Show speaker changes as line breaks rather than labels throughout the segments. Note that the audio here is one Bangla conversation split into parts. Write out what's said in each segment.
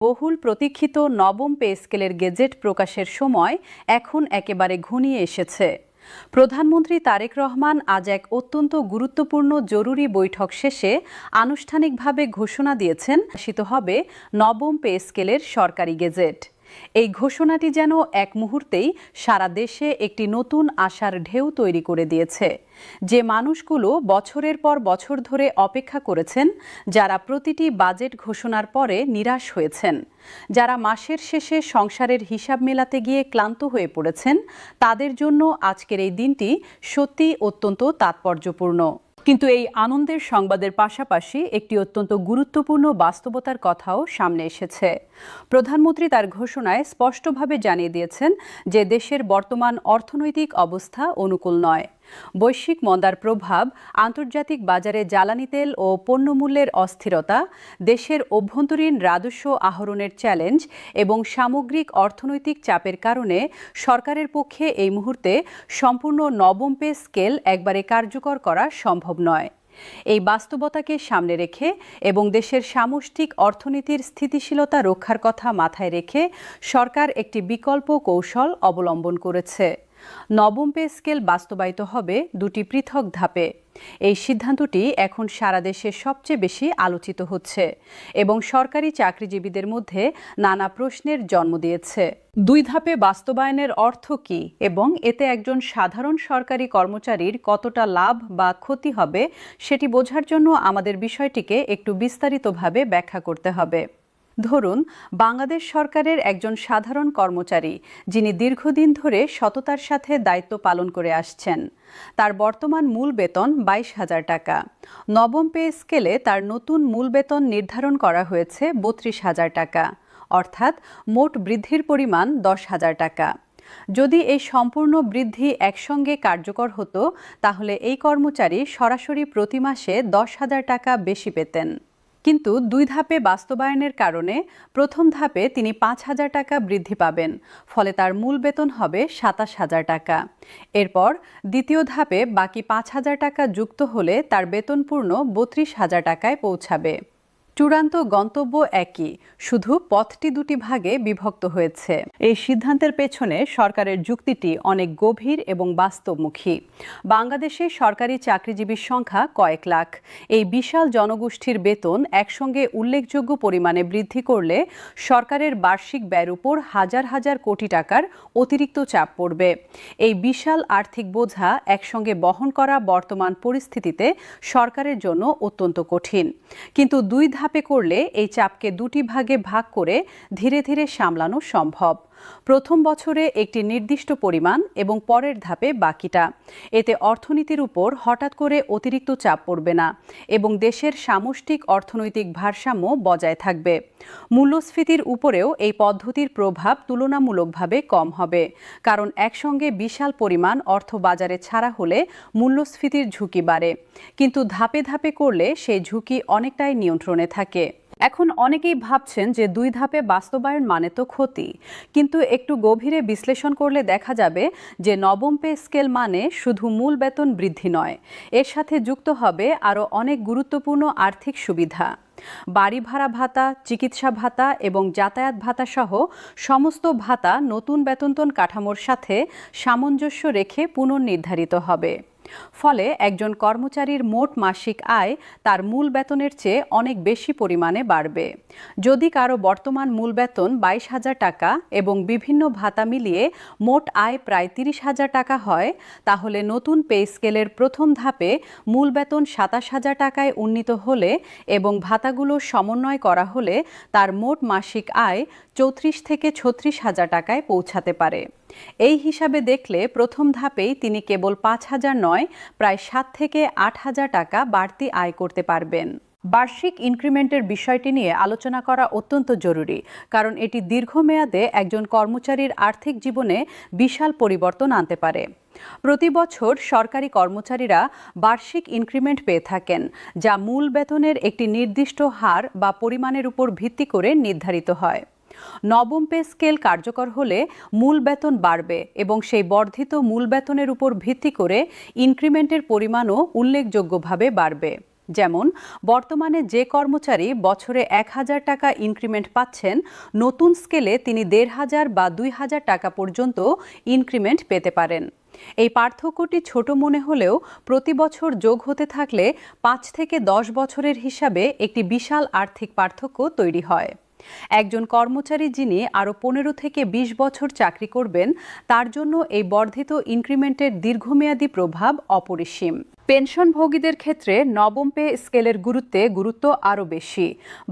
বহুল প্রতীক্ষিত নবম পে স্কেলের গেজেট প্রকাশের সময় এখন একেবারে ঘনিয়ে এসেছে। প্রধানমন্ত্রী তারেক রহমান আজ এক অত্যন্ত গুরুত্বপূর্ণ জরুরি বৈঠক শেষে আনুষ্ঠানিকভাবে ঘোষণা দিয়েছেন প্রকাশিত হবে নবম পে স্কেলের সরকারি গেজেট। এই ঘোষণাটি যেন এক মুহূর্তেই সারা দেশে একটি নতুন আশার ঢেউ তৈরি করে দিয়েছে। যে মানুষগুলো বছরের পর বছর ধরে অপেক্ষা করেছেন, যারা প্রতিটি বাজেট ঘোষণার পরে নিরাশ হয়েছেন, যারা মাসের শেষে সংসারের হিসাব মেলাতে গিয়ে ক্লান্ত হয়ে পড়েছেন, তাদের জন্য আজকের এই দিনটি সত্যিই অত্যন্ত তাৎপর্যপূর্ণ। কিন্তু এই আনন্দের সংবাদের পাশাপাশি একটি অত্যন্ত গুরুত্বপূর্ণ বাস্তবতার কথাও সামনে এসেছে। প্রধানমন্ত্রী তার ঘোষণায় স্পষ্টভাবে জানিয়ে দিয়েছেন যে দেশের বর্তমান অর্থনৈতিক অবস্থা অনুকূল নয়। বৈশ্বিক মন্দার প্রভাব, আন্তর্জাতিক বাজারে জ্বালানি তেল ও পণ্যমূল্যের অস্থিরতা, দেশের অভ্যন্তরীণ রাজস্ব আহরণের চ্যালেঞ্জ এবং সামগ্রিক অর্থনৈতিক চাপের কারণে সরকারের পক্ষে এই মুহূর্তে সম্পূর্ণ নবম পে স্কেল একবারে কার্যকর করা সম্ভব নয়। এই বাস্তবতাকে সামনে রেখে এবং দেশের সামষ্টিক অর্থনীতির স্থিতিশীলতা রক্ষার কথা মাথায় রেখে সরকার একটি বিকল্প কৌশল অবলম্বন করেছে। নবম পে স্কেল বাস্তবায়িত হবে দুটি পৃথক ধাপে। এই সিদ্ধান্তটি এখন সারা দেশে সবচেয়ে বেশি আলোচিত হচ্ছে এবং সরকারি চাকরিজীবীদের মধ্যে নানা প্রশ্নের জন্ম দিয়েছে। দুই ধাপে বাস্তবায়নের অর্থ কী এবং এতে একজন সাধারণ সরকারি কর্মচারীর কতটা লাভ বা ক্ষতি হবে সেটি বোঝার জন্য আমাদের বিষয়টিকে একটু বিস্তারিতভাবে ব্যাখ্যা করতে হবে। ধরুন, বাংলাদেশ সরকারের একজন সাধারণ কর্মচারী যিনি দীর্ঘদিন ধরে সততার সাথে দায়িত্ব পালন করে আসছেন। তার বর্তমান মূল বেতন 22,000 টাকা। নবম পে স্কেলে তার নতুন মূল বেতন নির্ধারণ করা হয়েছে 32,000 টাকা, অর্থাৎ মোট বৃদ্ধির পরিমাণ 10,000 টাকা। যদি এই সম্পূর্ণ বৃদ্ধি একসঙ্গে কার্যকর হতো, তাহলে এই কর্মচারী সরাসরি প্রতি মাসে 10,000 টাকা বেশি পেতেন। কিন্তু দুই ধাপে বাস্তবায়নের কারণে প্রথম ধাপে তিনি 5,000 টাকা বৃদ্ধি পাবেন, ফলে তার মূল বেতন হবে 27,000 টাকা। এরপর দ্বিতীয় ধাপে বাকি 5,000 টাকা যুক্ত হলে তার বেতন পূর্ণ 32,000 টাকায় পৌঁছাবে। চূড়ান্ত গন্তব্য একই, শুধু পথটি দুটি ভাগে বিভক্ত হয়েছে। এই সিদ্ধান্তের পেছনে সরকারের যুক্তিটি অনেক গভীর এবং বাস্তবমুখী। বাংলাদেশে সরকারি চাকরিজীবীর সংখ্যা কয়েক লাখ। এই বিশাল জনগোষ্ঠীর বেতন একসঙ্গে উল্লেখযোগ্য পরিমাণে বৃদ্ধি করলে সরকারের বার্ষিক ব্যয়ের উপর হাজার হাজার কোটি টাকার অতিরিক্ত চাপ পড়বে। এই বিশাল আর্থিক বোঝা একসঙ্গে বহন করা বর্তমান পরিস্থিতিতে সরকারের জন্য অত্যন্ত কঠিন। কিন্তু দুই ধাপে করলে এই চাপকে দুটি ভাগে ভাগ করে ধীরে ধীরে সামলানো সম্ভব। প্রথম বছরে একটি নির্দিষ্ট পরিমাণ এবং পরের ধাপে বাকিটা। এতে অর্থনীতির উপর হঠাৎ করে অতিরিক্ত চাপ পড়বে না এবং দেশের সামষ্টিক অর্থনৈতিক ভারসাম্য বজায় থাকবে। মূল্যস্ফীতির উপরেও এই পদ্ধতির প্রভাব তুলনামূলকভাবে কম হবে, কারণ একসঙ্গে বিশাল পরিমাণ অর্থ বাজারে ছাড়া হলে মূল্যস্ফীতির ঝুঁকি বাড়ে, কিন্তু ধাপে ধাপে করলে সেই ঝুঁকি অনেকটাই নিয়ন্ত্রণে থাকে। এখন অনেকেই ভাবছেন যে দুই ধাপে বাস্তবায়ন মানে তো ক্ষতি, কিন্তু একটু গভীরে বিশ্লেষণ করলে দেখা যাবে যে নবম পে স্কেল মানে শুধু মূল বেতন বৃদ্ধি নয়, এর সাথে যুক্ত হবে আরও অনেক গুরুত্বপূর্ণ আর্থিক সুবিধা। বাড়ি ভাড়া ভাতা, চিকিৎসা ভাতা এবং যাতায়াত ভাতা সহ সমস্ত ভাতা নতুন বেতন কাঠামোর সাথে সামঞ্জস্য রেখে পুনর্নির্ধারিত হবে। ফলে একজন কর্মচারীর মোট মাসিক আয় তার মূল বেতনের চেয়ে অনেক বেশি পরিমাণে বাড়বে। যদি কারো বর্তমান মূল বেতন 22,000 টাকা এবং বিভিন্ন ভাতা মিলিয়ে মোট আয় প্রায় 30,000 টাকা হয়, তাহলে নতুন পে স্কেলের প্রথম ধাপে মূল বেতন 27,000 টাকায় উন্নীত হলে এবং ভাতাগুলো সমন্বয় করা হলে তার মোট মাসিক আয় 34 থেকে 36,000 টাকায় পৌঁছাতে পারে। এই হিসাবে দেখলে প্রথম ধাপেই তিনি কেবল 5,000 নয়, প্রায় 7 থেকে 8,000 টাকা বাড়তি আয় করতে পারবেন। বার্ষিক ইনক্রিমেন্টের বিষয়টি নিয়ে আলোচনা করা অত্যন্ত জরুরি, কারণ এটি দীর্ঘমেয়াদে একজন কর্মচারীর আর্থিক জীবনে বিশাল পরিবর্তন আনতে পারে। প্রতি বছর সরকারি কর্মচারীরা বার্ষিক ইনক্রিমেন্ট পেয়ে থাকেন, যা মূল বেতনের একটি নির্দিষ্ট হার বা পরিমাণের উপর ভিত্তি করে নির্ধারিত হয়। নবম পে স্কেল কার্যকর হলে মূল বেতন বাড়বে এবং সেই বর্ধিত মূল বেতনের উপর ভিত্তি করে ইনক্রিমেন্টের পরিমাণও উল্লেখযোগ্যভাবে বাড়বে। যেমন বর্তমানে যে কর্মচারী বছরে ১,০০০ টাকা ইনক্রিমেন্ট পাচ্ছেন, নতুন স্কেলে তিনি ১,৫০০ বা ২,০০০ টাকা পর্যন্ত ইনক্রিমেন্ট পেতে পারেন। এই পার্থক্যটি ছোট মনে হলেও প্রতি বছর যোগ হতে থাকলে ৫ থেকে ১০ বছরের হিসাবে একটি বিশাল আর্থিক পার্থক্য তৈরি হয়। একজন কর্মচারী যিনি আরও ১৫ থেকে ২০ বছর চাকরি করবেন, তার জন্য এই বর্ধিত ইনক্রিমেন্টের দীর্ঘমেয়াদী প্রভাব অপরিসীম। পেনশনভোগীদের ক্ষেত্রে নবম পে স্কেলের গুরুত্ব আরও বেশি।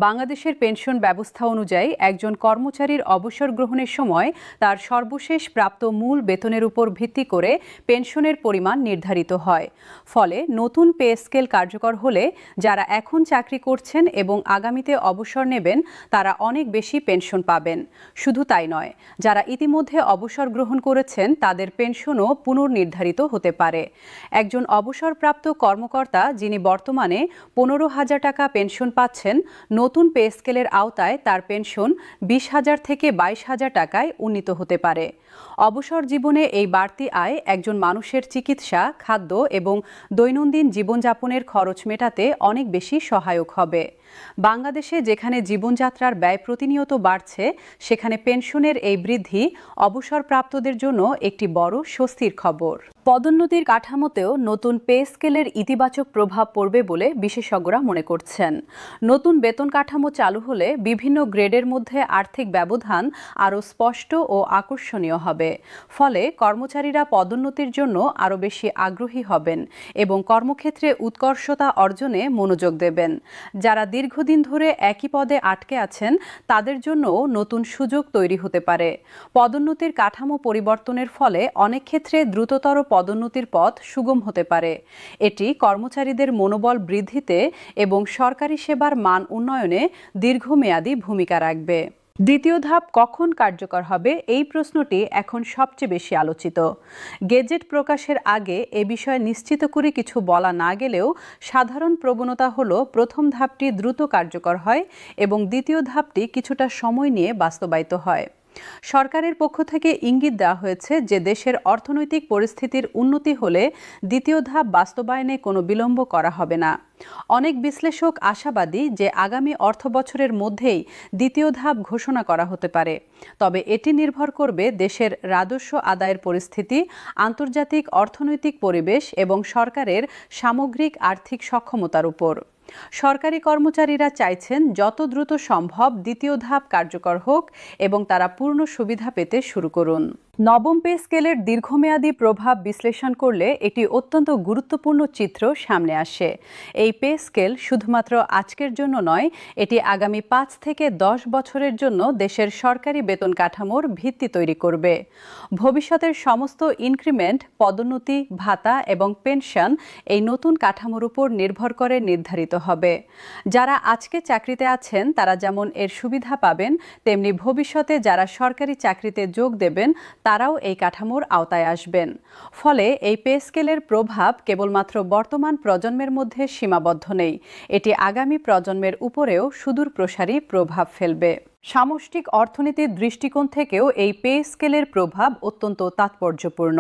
বাংলাদেশের পেনশন ব্যবস্থা অনুযায়ী একজন কর্মচারীর অবসর গ্রহণের সময় তার সর্বশেষ প্রাপ্ত মূল বেতনের উপর ভিত্তি করে পেনশনের পরিমাণ নির্ধারিত হয়। ফলে নতুন পে স্কেল কার্যকর হলে যারা এখন চাকরি করছেন এবং আগামীতে অবসর নেবেন তারা অনেক বেশি পেনশন পাবেন। শুধু তাই নয়, যারা ইতিমধ্যে অবসর গ্রহণ করেছেন তাদের পেনশনও পুনর্নির্ধারিত হতে পারে। একজন অবসরপ্রাপ্ত কর্মকর্তা যিনি বর্তমানে ১৫,০০০ টাকা পেনশন পাচ্ছেন, নতুন পে স্কেলের আওতায় তার পেনশন ২০,০০০ থেকে ২২,০০০ টাকায় উন্নীত হতে পারে। অবসর জীবনে এই বাড়তি আয় একজন মানুষের চিকিৎসা, খাদ্য এবং দৈনন্দিন জীবনযাপনের খরচ মেটাতে অনেক বেশি সহায়ক হবে। বাংলাদেশে যেখানে জীবনযাত্রার ব্যয় প্রতিনিয়ত বাড়ছে, সেখানে পেনশনের এই বৃদ্ধি অবসরপ্রাপ্তদের জন্য একটি বড় স্বস্তির খবর। পদোন্নতির কাঠামোতেও নতুন পে স্কেলের ইতিবাচক প্রভাব পড়বে বলে বিশেষজ্ঞরা মনে করছেন। নতুন বেতন কাঠামো চালু হলে বিভিন্ন গ্রেডের মধ্যে আর্থিক ব্যবধান আরও স্পষ্ট ও আকর্ষণীয় হবে। ফলে কর্মচারীরা পদোন্নতির জন্য আরও বেশি আগ্রহী হবেন এবং কর্মক্ষেত্রে উৎকর্ষতা অর্জনে মনোযোগ দেবেন। যারা দীর্ঘদিন ধরে একই পদে আটকে আছেন তাদের জন্যও নতুন সুযোগ তৈরি হতে পারে। পদোন্নতির কাঠামো পরিবর্তনের ফলে অনেক ক্ষেত্রে দ্রুততর পদোন্নতির পথ সুগম হতে পারে। এটি কর্মচারীদের মনোবল বৃদ্ধিতে এবং সরকারি সেবার মান উন্নয়নে দীর্ঘমেয়াদী ভূমিকা রাখবে। দ্বিতীয় ধাপ কখন কার্যকর হবে, এই প্রশ্নটি এখন সবচেয়ে বেশি আলোচিত। গেজেট প্রকাশের আগে এ বিষয়ে নিশ্চিত করে কিছু বলা না গেলেও সাধারণ প্রবণতা হলো প্রথম ধাপটি দ্রুত কার্যকর হয় এবং দ্বিতীয় ধাপটি কিছুটা সময় নিয়ে বাস্তবায়িত হয়। সরকারের পক্ষ থেকে ইঙ্গিত দেওয়া হয়েছে যে দেশের অর্থনৈতিক পরিস্থিতির উন্নতি হলে দ্বিতীয় ধাপ বাস্তবায়নে কোনো বিলম্ব করা হবে না। অনেক বিশ্লেষক আশাবাদী যে আগামী অর্থবছরের মধ্যেই দ্বিতীয় ধাপ ঘোষণা করা হতে পারে। তবে এটি নির্ভর করবে দেশের রাজস্ব আদায়ের পরিস্থিতি, আন্তর্জাতিক অর্থনৈতিক পরিবেশ এবং সরকারের সামগ্রিক আর্থিক সক্ষমতার উপর। সরকারি কর্মচারীরা চাইছেন যত দ্রুত সম্ভব দ্বিতীয় ধাপ কার্যকর হোক এবং তারা পূর্ণ সুবিধা পেতে শুরু করুন। নবম পে স্কেলের দীর্ঘমেয়াদী প্রভাব বিশ্লেষণ করলে একটি অত্যন্ত গুরুত্বপূর্ণ চিত্র সামনে আসে। এই পে স্কেল শুধুমাত্র আজকের জন্য নয়, এটি আগামী ৫ থেকে ১০ বছরের জন্য দেশের সরকারি বেতন কাঠামোর ভিত্তি তৈরি করবে। ভবিষ্যতের সমস্ত ইনক্রিমেন্ট, পদোন্নতি, ভাতা এবং পেনশন এই নতুন কাঠামোর উপর নির্ভর করে নির্ধারিত হবে। যারা আজকে চাকরিতে আছেন তারা যেমন এর সুবিধা পাবেন, তেমনি ভবিষ্যতে যারা সরকারি চাকরিতে যোগ দেবেন তারাও এই কাঠামোর আওতায় আসবেন। ফলে এই পে স্কেলের প্রভাব কেবলমাত্র বর্তমান প্রজন্মের মধ্যে সীমাবদ্ধ নেই, এটি আগামী প্রজন্মের উপরেও সুদূর প্রসারী প্রভাব ফেলবে। সামষ্টিক অর্থনীতির দৃষ্টিকোণ থেকেও এই পে স্কেলের প্রভাব অত্যন্ত তাৎপর্যপূর্ণ।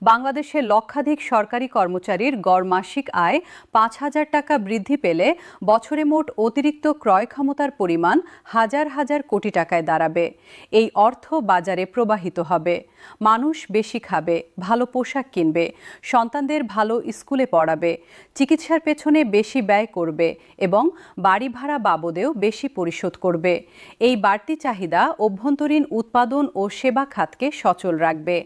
বাংলাদেশে লক্ষাধিক সরকারি কর্মচারীর গড় মাসিক আয় ৫,০০০ টাকা বৃদ্ধি পেলে বছরে মোট অতিরিক্ত ক্রয় ক্ষমতার পরিমাণ হাজার হাজার কোটি টাকায় দাঁড়াবে। এই অর্থ বাজারে প্রবাহিত হবে। মানুষ বেশি খাবে, ভালো পোশাক কিনবে, সন্তানদের ভালো স্কুলে পড়াবে, চিকিৎসার পেছনে বেশি ব্যয় করবে এবং বাড়ি ভাড়া বাবদেও বেশি পরিশোধ করবে। এই বাড়তি চাহিদা অভ্যন্তরীণ উৎপাদন ও সেবা খাতকে সচল রাখবে।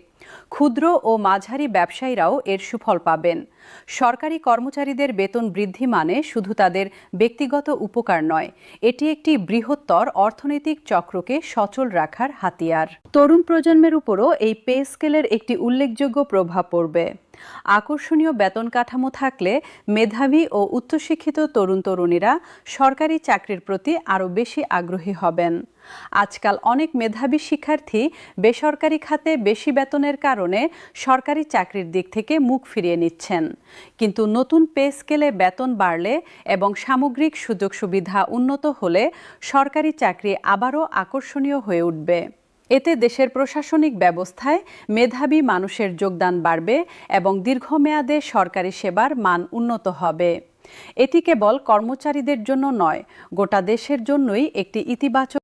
ক্ষুদ্র ও মাঝারি ব্যবসায়ীরাও এর সুফল পাবেন। সরকারি কর্মচারীদের বেতন বৃদ্ধি মানে শুধু তাদের ব্যক্তিগত উপকার নয়, এটি একটি বৃহত্তর অর্থনৈতিক চক্রকে সচল রাখার হাতিয়ার। তরুণ প্রজন্মের উপরও এই পে স্কেলের একটি উল্লেখযোগ্য প্রভাব পড়বে। আকর্ষণীয় বেতন কাঠামো থাকলে মেধাবী ও উচ্চশিক্ষিত তরুণ তরুণীরা সরকারি চাকরির প্রতি আরও বেশি আগ্রহী হবেন। আজকাল অনেক মেধাবী শিক্ষার্থী বেসরকারি খাতে বেশি বেতনের কারণে সরকারি চাকরির দিক থেকে মুখ ফিরিয়ে নিচ্ছেন। কিন্তু নতুন পে স্কেলে বেতন বাড়লে এবং সামগ্রিক সুযোগ সুবিধা উন্নত হলে সরকারি চাকরি আবারও আকর্ষণীয় হয়ে উঠবে। এতে দেশের প্রশাসনিক ব্যবস্থায় মেধাবী মানুষের যোগদান বাড়বে এবং দীর্ঘমেয়াদে সরকারি সেবার মান উন্নত হবে। এটি কেবল কর্মচারীদের জন্য নয়, গোটা দেশের জন্যই একটি ইতিবাচক